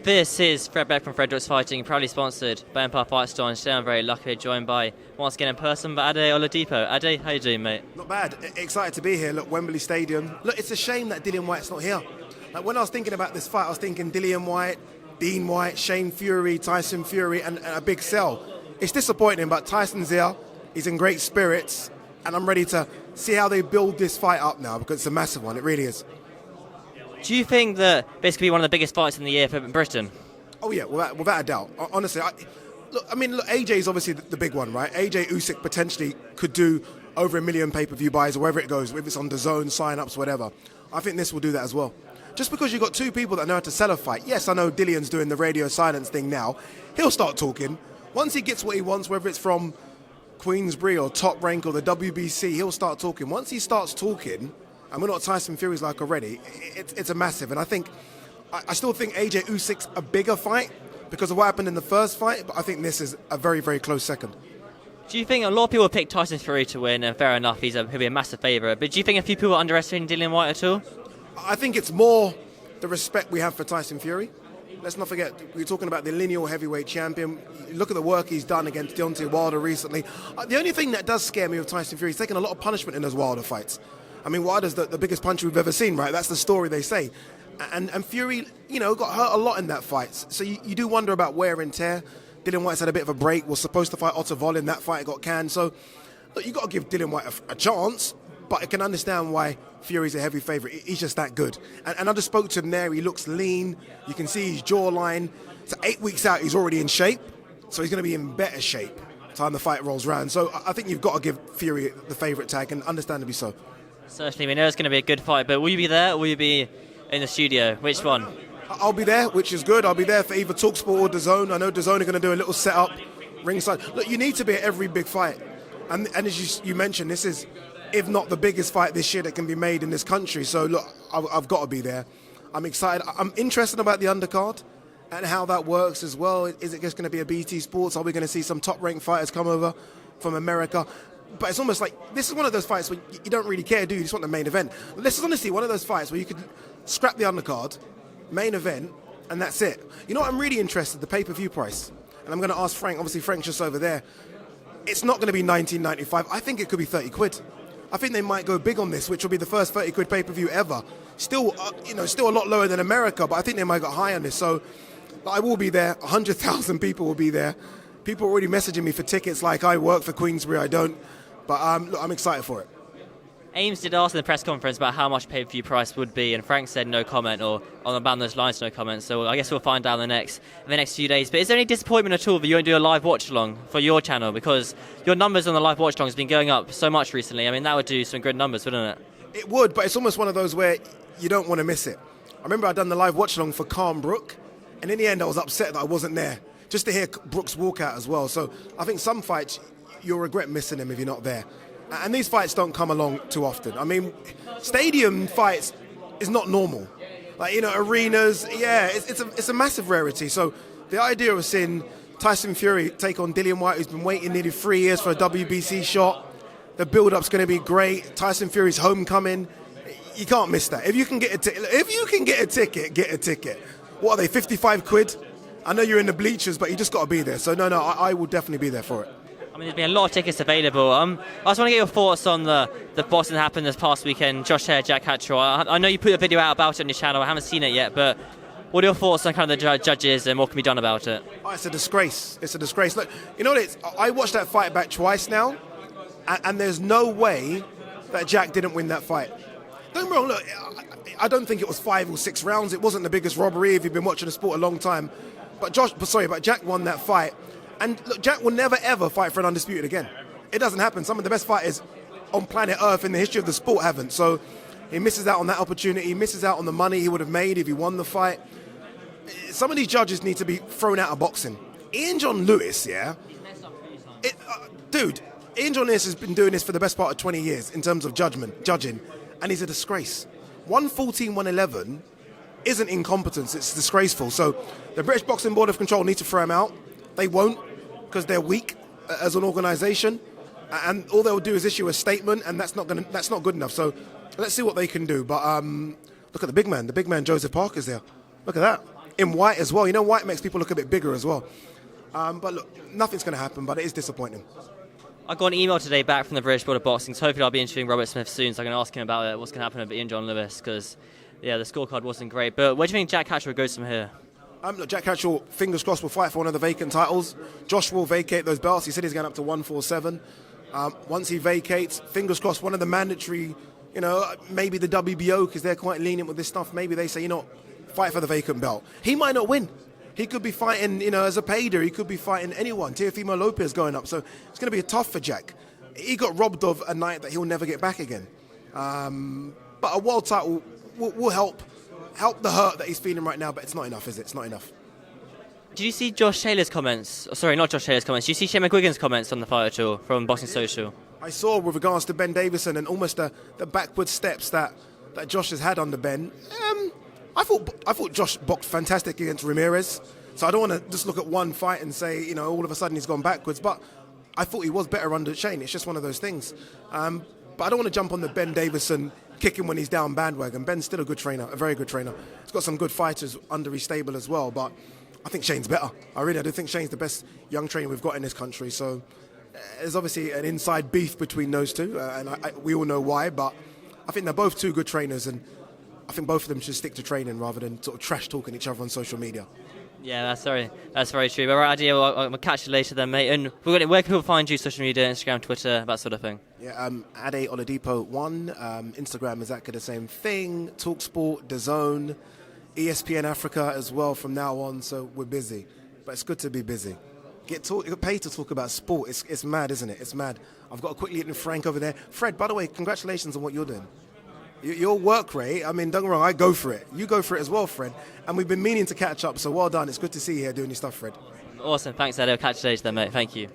This is Fred Beck from Fred Beck Fighting, proudly sponsored by Empire Fight Store, and today I'm very lucky joined by, once again in person, by Ade Oladipo. Ade, how you doing, mate? Not bad. Excited to be here. Look, Wembley Stadium. Look, it's a shame that Dillian Whyte's not here. Like, when I was thinking about this fight, I was thinking Dillian Whyte, Dean Whyte, Shane Fury, Tyson Fury, and a big sell. It's disappointing, but Tyson's here. He's in great spirits, and I'm ready to see how they build this fight up now, because it's a massive one. It really is. Do you think that basically one of the biggest fights in the year for Britain? Oh yeah, without a doubt. Honestly, AJ's obviously the big one, right? AJ Usyk potentially could do over 1 million pay-per-view buys, or wherever it goes, if it's on DAZN, sign-ups, whatever. I think this will do that as well. Just because you've got two people that know how to sell a fight. Yes, I know Dillian's doing the radio silence thing now. He'll start talking. Once he gets what he wants, whether it's from Queensbury or Top Rank or the WBC, he'll start talking. Once he starts talking, and we're not Tyson Fury's like already, it's a massive. And I still think AJ Usyk's a bigger fight because of what happened in the first fight, but I think this is a very, very close second. Do you think a lot of people pick Tyson Fury to win, and fair enough, he'll be a massive favourite, but do you think a few people are underestimating Dillian Whyte at all? I think it's more the respect we have for Tyson Fury. Let's not forget, we're talking about the lineal heavyweight champion. Look at the work he's done against Deontay Wilder recently. The only thing that does scare me with Tyson Fury is taking a lot of punishment in those Wilder fights. I mean, Wilder's the biggest puncher we've ever seen, right? That's the story they say. And Fury, got hurt a lot in that fight. So you do wonder about wear and tear. Dillian Whyte's had a bit of a break. Was supposed to fight Otto Vol in that fight. It got canned. So look, you got to give Dillian Whyte a chance. But I can understand why Fury's a heavy favourite. He's just that good. And I just spoke to him there. He looks lean. You can see his jawline. So 8 weeks out, he's already in shape. So he's going to be in better shape by the time the fight rolls around. So I think you've got to give Fury the favourite tag, and understandably so. Certainly, we know it's going to be a good fight, but will you be there or will you be in the studio? Which one? I'll be there, which is good. I'll be there for either TalkSport or DAZN. I know DAZN are going to do a little setup, ringside. Look, you need to be at every big fight. And as you mentioned, this is, if not the biggest fight this year that can be made in this country. So, look, I've got to be there. I'm excited. I'm interested about the undercard and how that works as well. Is it just going to be a BT Sports? Are we going to see some top-ranked fighters come over from America? But it's almost like, this is one of those fights where you don't really care, do you? You just want the main event. This is honestly one of those fights where you could scrap the undercard, main event, and that's it. You know what, I'm really interested, the pay-per-view price. And I'm going to ask Frank, obviously Frank's just over there. It's not going to be $19.95. I think it could be 30 quid. I think they might go big on this, which will be the first 30 quid pay-per-view ever. Still, still a lot lower than America, but I think they might go high on this. So I will be there. 100,000 people will be there. People are already messaging me for tickets like I work for Queensbury, I don't. But look, I'm excited for it. Ames did ask in the press conference about how much pay-per-view price would be, and Frank said no comment, or on about those lines, no comment. So I guess we'll find out in the next few days. But is there any disappointment at all that you won't do a live watch-along for your channel? Because your numbers on the live watch-along has been going up so much recently. I mean, that would do some good numbers, wouldn't it? It would, but it's almost one of those where you don't want to miss it. I remember I'd done the live watch-along for Calm Brook, and in the end I was upset that I wasn't there, just to hear Brooks walk out as well. So I think some fights, you'll regret missing them if you're not there. And these fights don't come along too often. I mean, stadium fights is not normal. Like, arenas, yeah, it's a massive rarity. So the idea of seeing Tyson Fury take on Dillian Whyte, who's been waiting nearly 3 years for a WBC shot, the build-up's going to be great. Tyson Fury's homecoming, you can't miss that. If you can get a ticket, get a ticket. What are they, 55 quid? I know you're in the bleachers, but you just got to be there. So no, I will definitely be there for it. I mean, there's been a lot of tickets available. I just want to get your thoughts on the boxing that happened this past weekend. Josh Hare, Jack Hatchell. I know you put a video out about it on your channel. I haven't seen it yet, but what are your thoughts on kind of the judges and what can be done about it? Oh, it's a disgrace. It's a disgrace. Look, you know what it is? I watched that fight back twice now, and there's no way that Jack didn't win that fight. Don't get me wrong, look, I don't think it was 5 or 6 rounds. It wasn't the biggest robbery if you've been watching the sport a long time. But Jack won that fight. And look, Jack will never ever fight for an undisputed again. It doesn't happen. Some of the best fighters on planet Earth in the history of the sport haven't. So he misses out on that opportunity. He misses out on the money he would have made if he won the fight. Some of these judges need to be thrown out of boxing. Ian John Lewis, yeah? Dude, Ian John Lewis has been doing this for the best part of 20 years in terms of judging, and he's a disgrace. 114, 111 isn't incompetence, it's disgraceful. So the British Boxing Board of Control need to throw him out. They won't, because they're weak as an organisation, and all they'll do is issue a statement, and that's not good enough. So let's see what they can do. But look at the big man. The big man, Joseph Parker's there. Look at that. in Whyte as well. You know, Whyte makes people look a bit bigger as well. But look, nothing's going to happen, but it is disappointing. I got an email today back from the British Board of Boxing, so hopefully I'll be interviewing Robert Smith soon, so I can ask him about it, what's going to happen with Ian John Lewis, because, yeah, the scorecard wasn't great. But where do you think Jack Hatchell goes from here? Look, Jack Hatchell, fingers crossed, will fight for one of the vacant titles. Josh will vacate those belts. He said he's going up to 147. Once he vacates, fingers crossed, one of the mandatory, maybe the WBO, because they're quite lenient with this stuff, maybe they say, fight for the vacant belt. He might not win. He could be fighting, as a payder. He could be fighting anyone. Teofimo Lopez going up. So it's going to be tough for Jack. He got robbed of a night that he'll never get back again. But a world title will help the hurt that he's feeling right now, but it's not enough, is it? It's not enough. Did you see Josh Taylor's comments? Sorry, not Josh Taylor's comments. Did you see Shane McGuigan's comments on the fight at all from Boxing Social? I saw with regards to Ben Davidson and almost the backward steps that Josh has had under Ben. I thought Josh boxed fantastic against Ramirez, so I don't want to just look at one fight and say, all of a sudden he's gone backwards, but I thought he was better under Shane. It's just one of those things. But I don't want to jump on the Ben Davidson kicking when he's down bandwagon. Ben's still a good trainer, a very good trainer. He's got some good fighters under his stable as well, but I think Shane's better. I do think Shane's the best young trainer we've got in this country, so there's obviously an inside beef between those two, and we all know why, but I think they're both two good trainers, and I think both of them should stick to training rather than sort of trash talking each other on social media. Yeah, that's very true. But right, Ade, I'll catch you later then, mate. And where can people find you? Social media, Instagram, Twitter, that sort of thing. Yeah, Ade Oladipo 1. Instagram is exactly the same thing. TalkSport, DAZN, ESPN Africa as well from now on. So we're busy, but it's good to be busy. Get paid to talk about sport. It's mad, isn't it? It's mad. I've got a quickly hitting Frank over there. Fred, by the way, congratulations on what you're doing. Your work rate, don't get me wrong, I go for it. You go for it as well, Fred. And we've been meaning to catch up, so well done. It's good to see you here doing your stuff, Fred. Awesome. Thanks, Ade. I'll catch you later then, mate. Thank you.